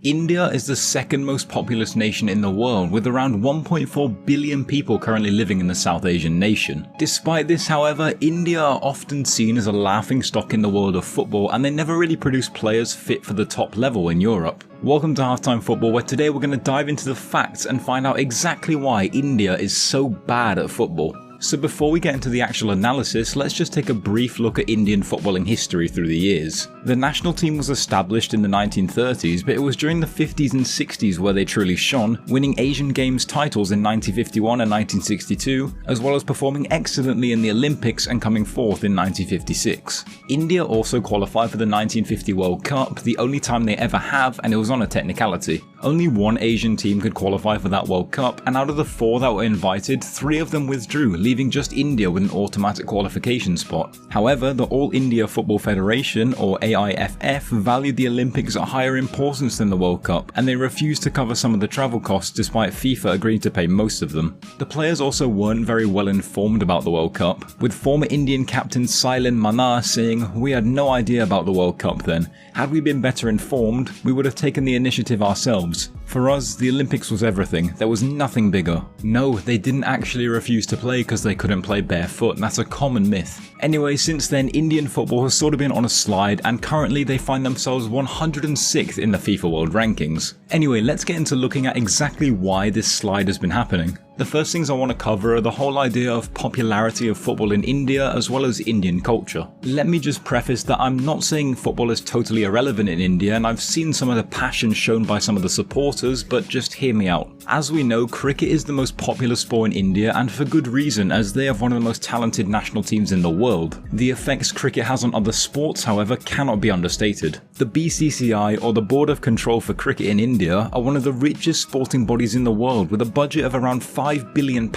India is the second most populous nation in the world, with around 1.4 billion people currently living in the South Asian nation. Despite this, however, India are often seen as a laughingstock in the world of football, and they never really produce players fit for the top level in Europe. Welcome to Halftime Football, where today we're going to dive into the facts and find out exactly why India is so bad at football. So before we get into the actual analysis, let's just take a brief look at Indian footballing history through the years. The national team was established in the 1930s, but it was during the 50s and 60s where they truly shone, winning Asian Games titles in 1951 and 1962, as well as performing excellently in the Olympics and coming fourth in 1956. India also qualified for the 1950 World Cup, the only time they ever have, and it was on a technicality. Only one Asian team could qualify for that World Cup, and out of the 4 that were invited, 3 of them withdrew, leaving just India with an automatic qualification spot. However, the All India Football Federation, or AIFF, valued the Olympics at higher importance than the World Cup, and they refused to cover some of the travel costs despite FIFA agreeing to pay most of them. The players also weren't very well informed about the World Cup, with former Indian captain Sailen Mannar saying, "We had no idea about the World Cup then. Had we been better informed, we would have taken the initiative ourselves. For us, the Olympics was everything. There was nothing bigger." No, they didn't actually refuse to play because they couldn't play barefoot, and that's a common myth. Anyway, since then, Indian football has sort of been on a slide, and currently they find themselves 106th in the FIFA World Rankings. Anyway, let's get into looking at exactly why this slide has been happening. The first things I want to cover are the whole idea of popularity of football in India as well as Indian culture. Let me just preface that I'm not saying football is totally irrelevant in India, and I've seen some of the passion shown by some of the supporters, but just hear me out. As we know, cricket is the most popular sport in India, and for good reason, as they have one of the most talented national teams in the world. The effects cricket has on other sports, however, cannot be understated. The BCCI, or the Board of Control for Cricket in India, are one of the richest sporting bodies in the world, with a budget of around £5 billion,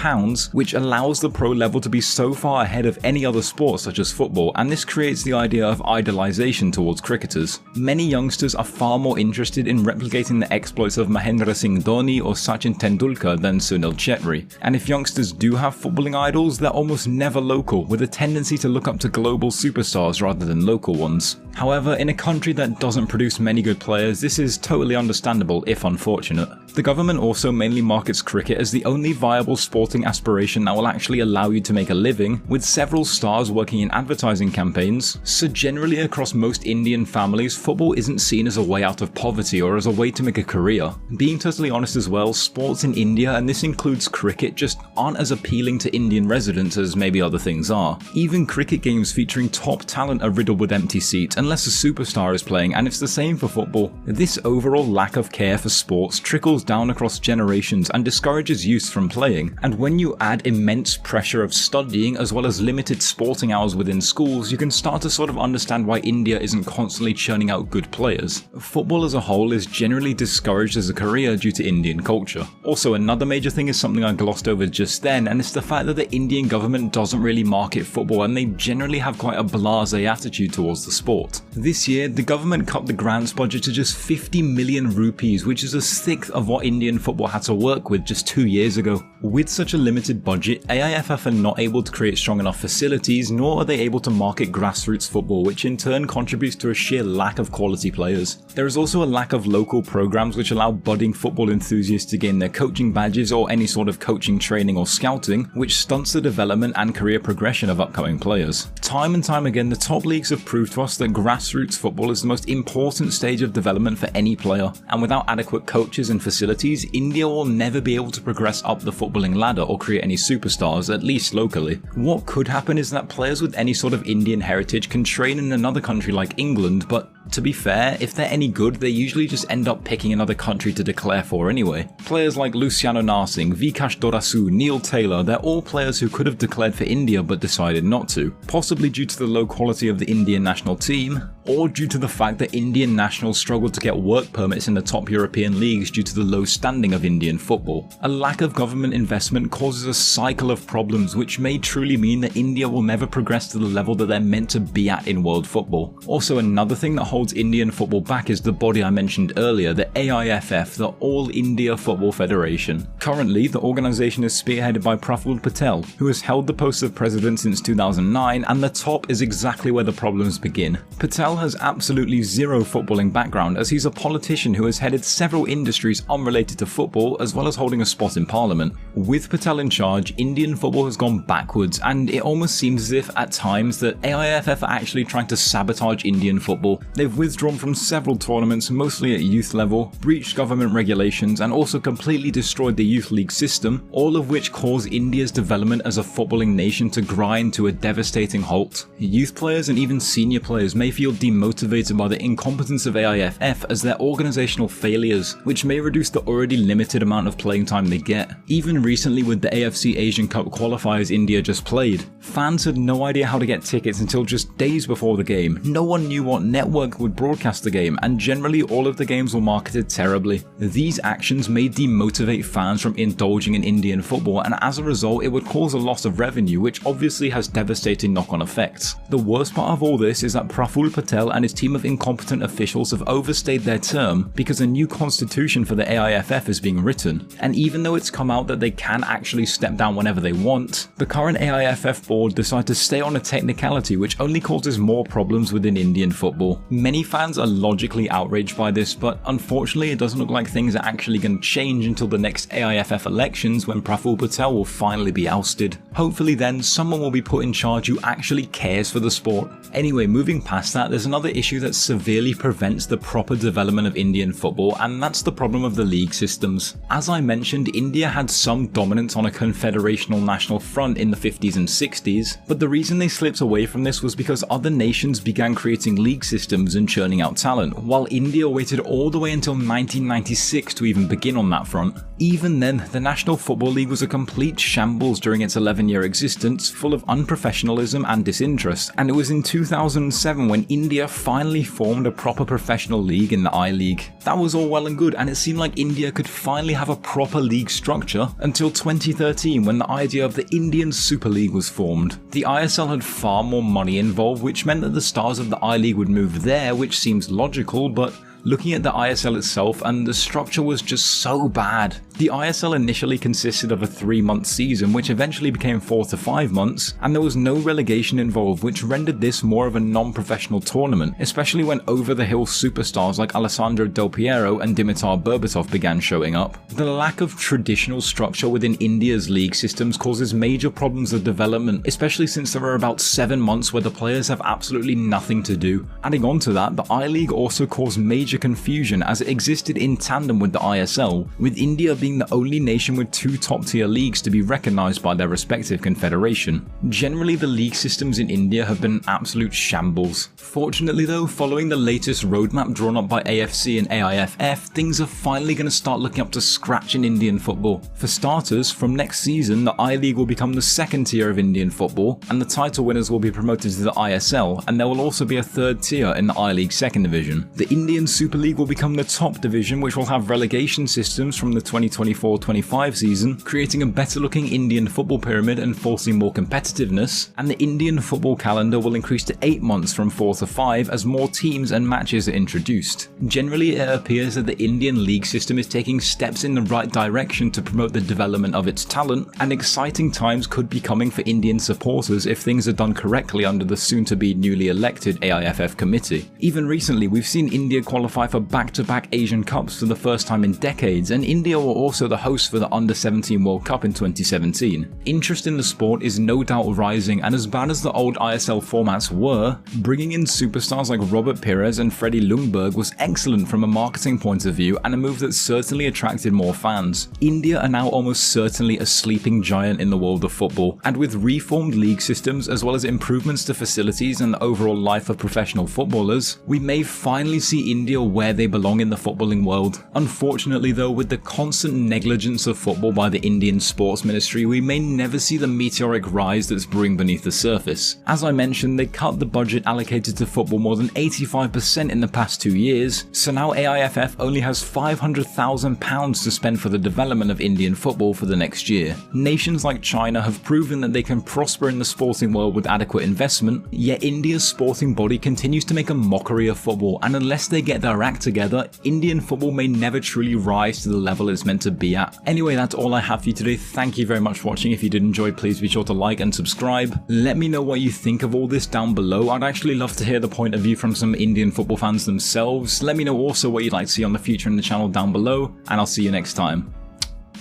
which allows the pro level to be so far ahead of any other sport such as football, and this creates the idea of idolization towards cricketers. Many youngsters are far more interested in replicating the exploits of Mahendra Singh Dhoni or Sachin Tendulkar than Sunil Chhetri, and if youngsters do have footballing idols, they're almost never local, with a tendency to look up to global superstars rather than local ones. However, in a country that doesn't produce many good players, this is totally understandable if unfortunate. The government also mainly markets cricket as the only viable sporting aspiration that will actually allow you to make a living, with several stars working in advertising campaigns, so generally across most Indian families, football isn't seen as a way out of poverty or as a way to make a career. Being totally honest as well, sports in India, and this includes cricket, just aren't as appealing to Indian residents as maybe other things are. Even cricket games featuring top talent are riddled with empty seats unless a superstar is playing, and it's the same for football. This overall lack of care for sports trickles down across generations and discourages youth from playing, and when you add immense pressure of studying as well as limited sporting hours within schools, you can start to sort of understand why India isn't constantly churning out good players. Football as a whole is generally discouraged as a career due to Indian culture. Also, another major thing is something I glossed over just then, and it's the fact that the Indian government doesn't really market football, and they generally have quite a blasé attitude towards the sport. This year, the government cut the grants budget to just 50 million rupees, which is a sixth of what Indian football had to work with just 2 years ago. With such a limited budget, AIFF are not able to create strong enough facilities, nor are they able to market grassroots football, which in turn contributes to a sheer lack of quality players. There is also a lack of local programs which allow budding football enthusiasts to gain their coaching badges or any sort of coaching training or scouting, which stunts the development and career progression of upcoming players. Time and time again, the top leagues have proved to us that grassroots football is the most important stage of development for any player, and without adequate coaches and facilities, India will never be able to progress up the footballing ladder or create any superstars, at least locally. What could happen is that players with any sort of Indian heritage can train in another country like England, but to be fair, if they're any good, they usually just end up picking another country to declare for anyway. Players like Luciano Narsingh, Vikash Dorasu, Neil Taylor, they're all players who could have declared for India but decided not to, possibly due to the low quality of the Indian national team, or due to the fact that Indian nationals struggled to get work permits in the top European leagues due to the low standing of Indian football. A lack of government investment causes a cycle of problems which may truly mean that India will never progress to the level that they're meant to be at in world football. Also, another thing that holds Indian football back is the body I mentioned earlier, the AIFF, the All India Football Federation. Currently, the organisation is spearheaded by Praful Patel, who has held the post of president since 2009, and the top is exactly where the problems begin. Patel has absolutely zero footballing background, as he's a politician who has headed several industries unrelated to football, as well as holding a spot in parliament. With Patel in charge, Indian football has gone backwards, and it almost seems as if at times that AIFF are actually trying to sabotage Indian football. They've withdrawn from several tournaments, mostly at youth level, breached government regulations, and also completely destroyed the youth league system, all of which cause India's development as a footballing nation to grind to a devastating halt. Youth players and even senior players may feel demotivated by the incompetence of AIFF as their organisational failures, which may reduce the already limited amount of playing time they get. Even recently with the AFC Asian Cup qualifiers India just played, fans had no idea how to get tickets until just days before the game. No one knew what network would broadcast the game, and generally all of the games were marketed terribly. These actions may demotivate fans from indulging in Indian football, and as a result it would cause a loss of revenue, which obviously has devastating knock-on effects. The worst part of all this is that Praful Patel and his team of incompetent officials have overstayed their term because a new constitution for the AIFF is being written, and even though it's come out that they can actually step down whenever they want, the current AIFF board decided to stay on a technicality which only causes more problems within Indian football. Many fans are logically outraged by this, but unfortunately it doesn't look like things are actually going to change until the next AIFF elections, when Praful Patel will finally be ousted. Hopefully then someone will be put in charge who actually cares for the sport. Anyway, moving past that, there's another issue that severely prevents the proper development of Indian football, and that's the problem of the league systems. As I mentioned, India had some dominance on a confederational national front in the 50s and 60s, but the reason they slipped away from this was because other nations began creating league systems and churning out talent, while India waited all the way until 1996 to even begin on that front. Even then, the National Football League was a complete shambles during its 11-year existence, full of unprofessionalism and disinterest, and it was in 2007 when India finally formed a proper professional league in the I-League. That was all well and good, and it seemed like India could finally have a proper league structure until 2013, when the idea of the Indian Super League was formed. The ISL had far more money involved, which meant that the stars of the I-League would move there, which seems logical, but looking at the ISL itself, and the structure was just so bad. The ISL initially consisted of a 3-month season, which eventually became 4 to 5 months, and there was no relegation involved, which rendered this more of a non-professional tournament, especially when over-the-hill superstars like Alessandro Del Piero and Dimitar Berbatov began showing up. The lack of traditional structure within India's league systems causes major problems of development, especially since there are about 7 months where the players have absolutely nothing to do. Adding on to that, the I-League also caused major confusion as it existed in tandem with the ISL, with India being the only nation with 2 top-tier leagues to be recognised by their respective confederation. Generally, the league systems in India have been absolute shambles. Fortunately though, following the latest roadmap drawn up by AFC and AIFF, things are finally going to start looking up to scratch in Indian football. For starters, from next season, the I-League will become the 2nd tier of Indian football, and the title winners will be promoted to the ISL, and there will also be a 3rd tier in the I-League 2nd division. The Indian Super League will become the top division, which will have relegation systems from the 2024-25 season, creating a better looking Indian football pyramid and forcing more competitiveness, and the Indian football calendar will increase to 8 months from 4 to 5 as more teams and matches are introduced. Generally, it appears that the Indian league system is taking steps in the right direction to promote the development of its talent, and exciting times could be coming for Indian supporters if things are done correctly under the soon-to-be newly elected AIFF committee. Even recently, we've seen India qualify for back-to-back Asian Cups for the first time in decades, and India were also the host for the Under-17 World Cup in 2017. Interest in the sport is no doubt rising, and as bad as the old ISL formats were, bringing in superstars like Robert Pires and Freddie Ljungberg was excellent from a marketing point of view, and a move that certainly attracted more fans. India are now almost certainly a sleeping giant in the world of football, and with reformed league systems as well as improvements to facilities and the overall life of professional footballers, we may finally see India where they belong in the footballing world. Unfortunately though, with the constant constant negligence of football by the Indian Sports Ministry, we may never see the meteoric rise that's brewing beneath the surface. As I mentioned, they cut the budget allocated to football more than 85% in the past 2 years, so now AIFF only has £500,000 to spend for the development of Indian football for the next year. Nations like China have proven that they can prosper in the sporting world with adequate investment, yet India's sporting body continues to make a mockery of football, and unless they get their act together, Indian football may never truly rise to the level it's meant to be at. Anyway, that's all I have for you today. Thank you very much for watching. If you did enjoy, please be sure to like and subscribe. Let me know what you think of all this down below. I'd actually love to hear the point of view from some Indian football fans themselves. Let me know also what you'd like to see on the future in the channel down below, and I'll see you next time.